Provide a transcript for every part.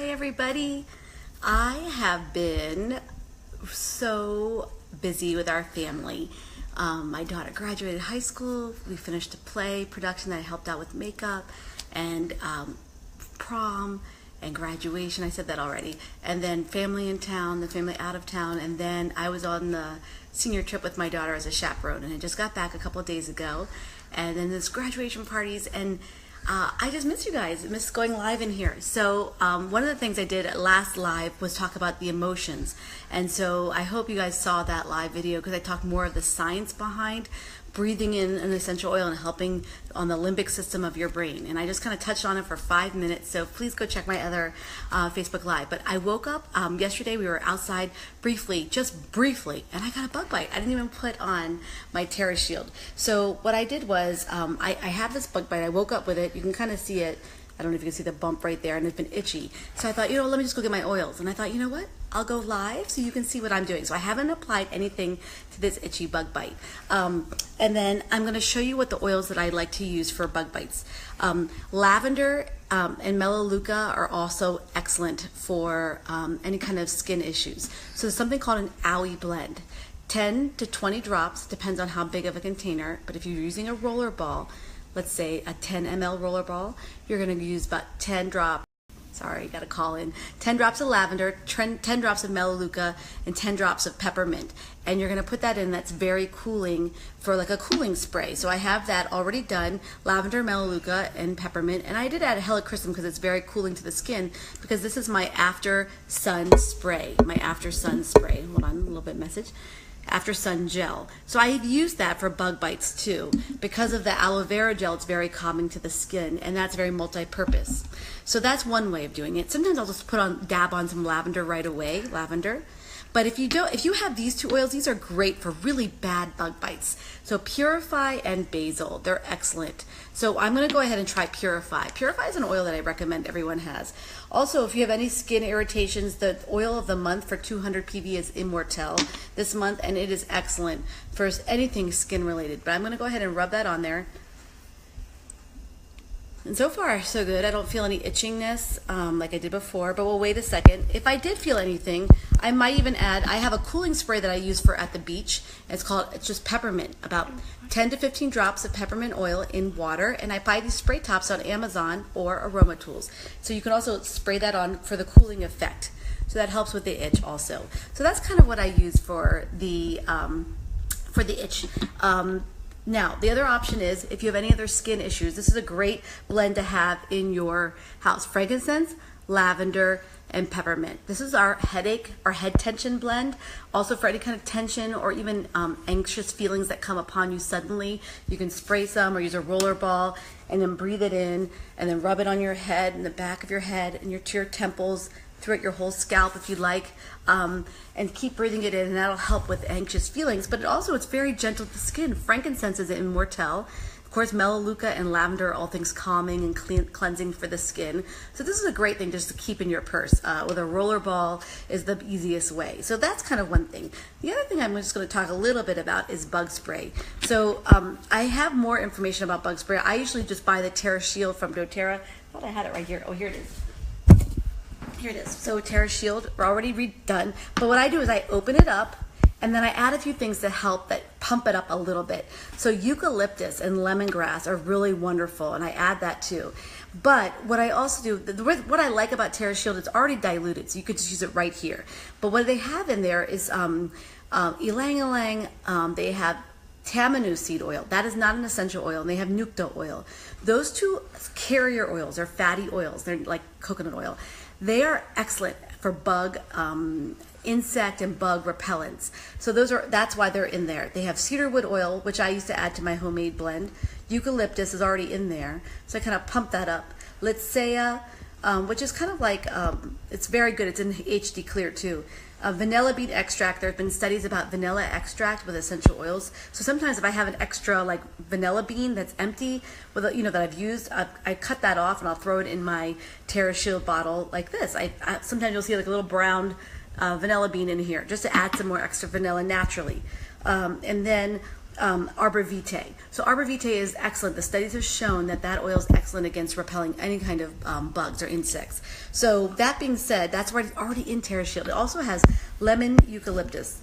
Hi everybody. I have been so busy with our family. My daughter graduated high school. We finished a play production that I helped out with makeup and prom and graduation. I said that already. And then family in town, the family out of town. And then I was on the senior trip with my daughter as a chaperone, and I just got back a couple of days ago. And then there's graduation parties, and I just miss you guys. I miss going live in here. So one of the things I did at last live was talk about the emotions. And so I hope you guys saw that live video because I talked more of the science behind breathing in an essential oil and helping on the limbic system of your brain. And I just kind of touched on it for 5 minutes, so please go check my other Facebook Live. But I woke up yesterday, we were outside briefly, just briefly, and I got a bug bite. I didn't even put on my Terra Shield. So what I did was, I have this bug bite. I woke up with it. You can kind of see it. I don't know if you can see the bump right there, and it's been itchy. So I thought, let me just go get my oils. And I thought, you know what? I'll go live so you can see what I'm doing. So I haven't applied anything to this itchy bug bite. And then I'm going to show you what the oils that I like to use for bug bites. Lavender and Melaleuca are also excellent for any kind of skin issues. So there's something called an owie blend. 10 to 20 drops, depends on how big of a container. But if you're using a roller ball, let's say a 10 ml roller ball, you're going to use about 10 drops. Sorry, got to call in. 10 drops of lavender, 10 drops of Melaleuca, and 10 drops of peppermint. And you're going to put that in. That's very cooling for like a cooling spray. So I have that already done, lavender, Melaleuca, and peppermint. And I did add a helichrysum because it's very cooling to the skin, because this is my after sun spray. My after sun spray. Hold on, a little bit message. After sun gel. So I've used that for bug bites too. Because of the aloe vera gel, it's very calming to the skin, and that's very multi-purpose. So that's one way of doing it. Sometimes I'll just dab on some lavender right away, lavender. But if you have these two oils, these are great for really bad bug bites. So Purify and Basil, they're excellent. So I'm going to go ahead and try Purify. Purify is an oil that I recommend everyone has. Also, if you have any skin irritations, the oil of the month for 200 PV is Immortelle this month, and it is excellent for anything skin related. But I'm going to go ahead and rub that on there. And so far, so good. I don't feel any itchingness like I did before, but we'll wait a second. If I did feel anything, I might even add, I have a cooling spray that I use for at the beach. It's just peppermint, about 10 to 15 drops of peppermint oil in water, and I buy these spray tops on Amazon or Aroma Tools. So you can also spray that on for the cooling effect. So that helps with the itch also. So that's kind of what I use for the itch. Now, the other option is, if you have any other skin issues, this is a great blend to have in your house. Frankincense, lavender, and peppermint. This is our headache or head tension blend. Also for any kind of tension or even anxious feelings that come upon you suddenly, you can spray some or use a roller ball and then breathe it in and then rub it on your head and the back of your head and to your temples, throughout your whole scalp if you like, and keep breathing it in, and that'll help with anxious feelings. But it's very gentle to the skin. Frankincense is Immortelle. Of course, Melaleuca and lavender are all things calming and cleansing for the skin. So this is a great thing just to keep in your purse. With a roller ball is the easiest way. So that's kind of one thing. The other thing I'm just going to talk a little bit about is bug spray. So I have more information about bug spray. I usually just buy the Terra Shield from doTERRA. I thought I had it right here. Oh, here it is. Here it is. So Terra Shield, we're already redone. But what I do is I open it up, and then I add a few things to help that pump it up a little bit. So eucalyptus and lemongrass are really wonderful, and I add that too. But what I also do, what I like about Terra Shield, it's already diluted, so you could just use it right here. But what they have in there is ylang-ylang, they have tamanu seed oil. That is not an essential oil, and they have nucta oil. Those two carrier oils are fatty oils. They're like coconut oil. They are excellent for bug, insect and bug repellents. So that's why they're in there. They have cedarwood oil, which I used to add to my homemade blend. Eucalyptus is already in there, so I kind of pump that up. Litsea, which is kind of like, it's very good. It's in HD clear too. Vanilla bean extract. There have been studies about vanilla extract with essential oils. So sometimes if I have an extra like vanilla bean that's empty, with that I've used, I cut that off and I'll throw it in my Terra Shield bottle like this. Sometimes you'll see like a little brown vanilla bean in here just to add some more extra vanilla naturally. And then Arbor Vitae. So Arbor Vitae is excellent. The studies have shown that that oil is excellent against repelling any kind of bugs or insects. So that being said, that's already in TerraShield. It also has lemon eucalyptus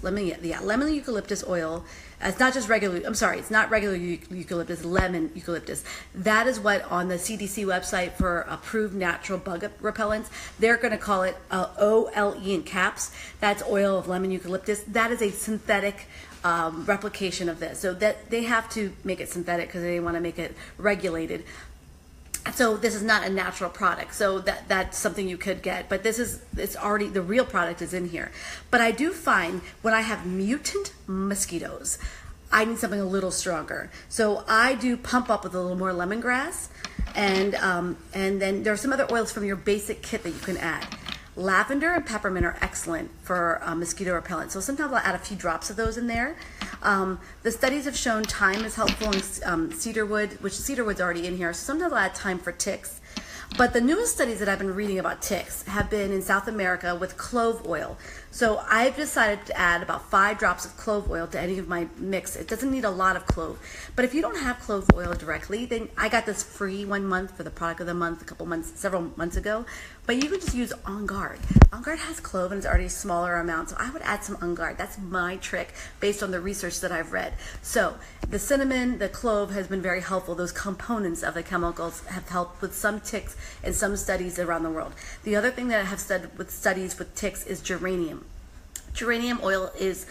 oil. It's not just regular, I'm sorry, it's not regular eucalyptus, lemon eucalyptus. That is what on the CDC website for approved natural bug repellents, they're going to call it OLE in caps. That's oil of lemon eucalyptus. That is a synthetic replication of this. So that they have to make it synthetic because they want to make it regulated. So this is not a natural product. So that's something you could get, but it's already, the real product is in here. But I do find when I have mutant mosquitoes, I need something a little stronger. So I do pump up with a little more lemongrass, and then there are some other oils from your basic kit that you can add. Lavender and peppermint are excellent for mosquito repellent. So sometimes I'll add a few drops of those in there. The studies have shown thyme is helpful in cedarwood, which cedarwood's already in here. So sometimes I'll add thyme for ticks. But the newest studies that I've been reading about ticks have been in South America with clove oil. So I've decided to add about 5 drops of clove oil to any of my mix. It doesn't need a lot of clove. But if you don't have clove oil directly, then I got this free 1 month for the product of the month several months ago. But you can just use On Guard. On Guard has clove and it's already a smaller amount, so I would add some On Guard. That's my trick based on the research that I've read. So the cinnamon, the clove has been very helpful. Those components of the chemicals have helped with some ticks in some studies around the world. The other thing that I have studied with studies with ticks is geranium. Geranium oil is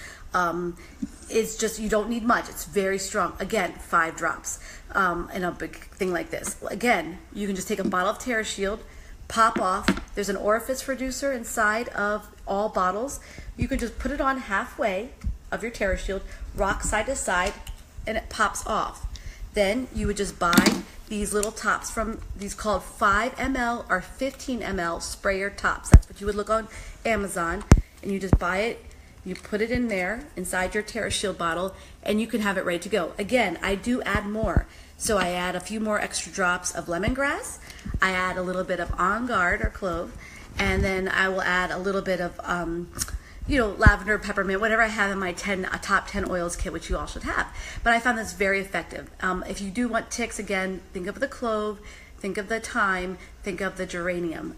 just, you don't need much. It's very strong. Again, 5 drops in a big thing like this. Again, you can just take a bottle of TerraShield, pop off. There's an orifice reducer inside of all bottles. You can just put it on halfway of your TerraShield, rock side to side, and it pops off. Then you would just buy these little tops from these called 5 ml or 15 ml sprayer tops. That's what you would look on Amazon, and you just buy it. You put it in there inside your TerraShield bottle, and you can have it ready to go. Again, I do add more. So I add a few more extra drops of lemongrass. I add a little bit of On Guard or clove, and then I will add a little bit of lavender, peppermint, whatever I have in my top 10 oils kit, which you all should have. But I found this very effective. If you do want ticks, again, think of the clove, think of the thyme, think of the geranium.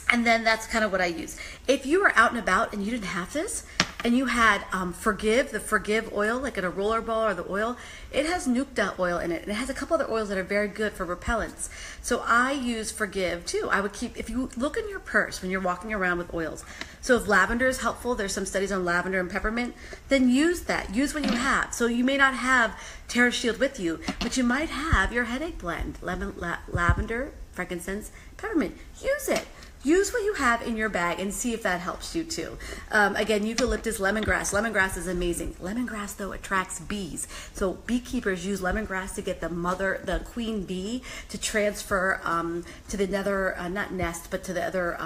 And then that's kind of what I use. If you were out and about and you didn't have this, and you had the Forgive oil, like in a roller ball or the oil, it has Nucta oil in it. And it has a couple other oils that are very good for repellents. So I use Forgive too. I would keep, if you look in your purse when you're walking around with oils. So if lavender is helpful, there's some studies on lavender and peppermint, then use that. Use what you have. So you may not have TerraShield with you, but you might have your headache blend, lavender, frankincense, peppermint. Use it. Use what you have in your bag and see if that helps you too. Again, eucalyptus, lemongrass. Lemongrass is amazing. Lemongrass though attracts bees. So beekeepers use lemongrass to get the queen bee to transfer to the nether, not nest, but to the other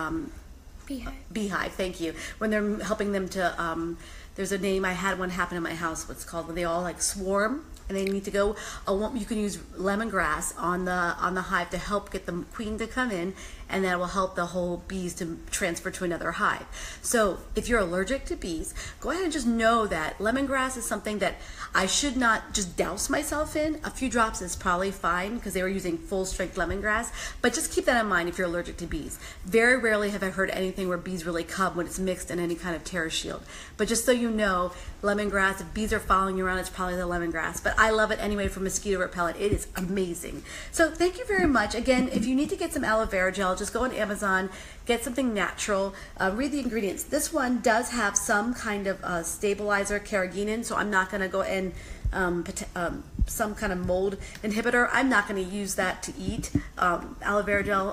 beehive. Thank you. When they're helping them to, there's a name, I had one happen in my house, what's called when they all like swarm. And they need to go. You can use lemongrass on the hive to help get the queen to come in, and that will help the whole bees to transfer to another hive. So if you're allergic to bees, go ahead and just know that lemongrass is something that I should not just douse myself in. A few drops is probably fine because they were using full strength lemongrass, but just keep that in mind if you're allergic to bees. Very rarely have I heard anything where bees really come when it's mixed in any kind of TerraShield. But just so you know, lemongrass, if bees are following you around, it's probably the lemongrass. But I love it anyway for mosquito repellent. It is amazing. So thank you very much. Again, if you need to get some aloe vera gel, just go on Amazon, get something natural, read the ingredients. This one does have some kind of stabilizer, carrageenan, so I'm not going to go and some kind of mold inhibitor. I'm not going to use that to eat. Aloe vera gel,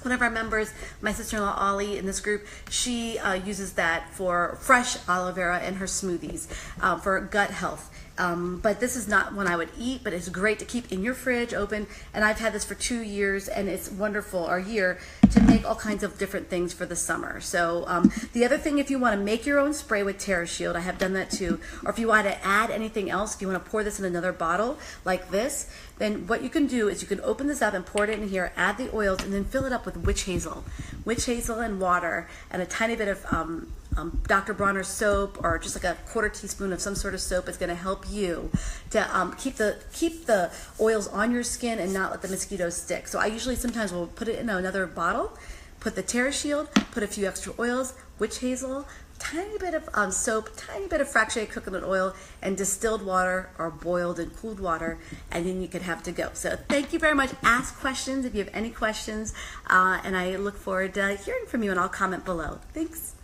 one of our members, my sister-in-law Ollie in this group, she uses that for fresh aloe vera in her smoothies for gut health. But this is not one I would eat, but it's great to keep in your fridge open. And I've had this for 2 years, and it's wonderful, or a year, to make all kinds of different things for the summer. So the other thing, if you want to make your own spray with TerraShield, I have done that too. Or if you want to add anything else, if you want to pour this in another bottle like this, then what you can do is you can open this up and pour it in here, add the oils, and then fill it up with witch hazel and water, and a tiny bit of Dr. Bronner's soap, or just like a quarter teaspoon of some sort of soap is going to help you to keep the oils on your skin and not let the mosquitoes stick. So I usually sometimes will put it in another bottle, put the Terra Shield, put a few extra oils, witch hazel, tiny bit of soap, tiny bit of fractionated coconut oil, and distilled water or boiled and cooled water, and then you can have to go. So thank you very much. Ask questions if you have any questions, and I look forward to hearing from you, and I'll comment below. Thanks.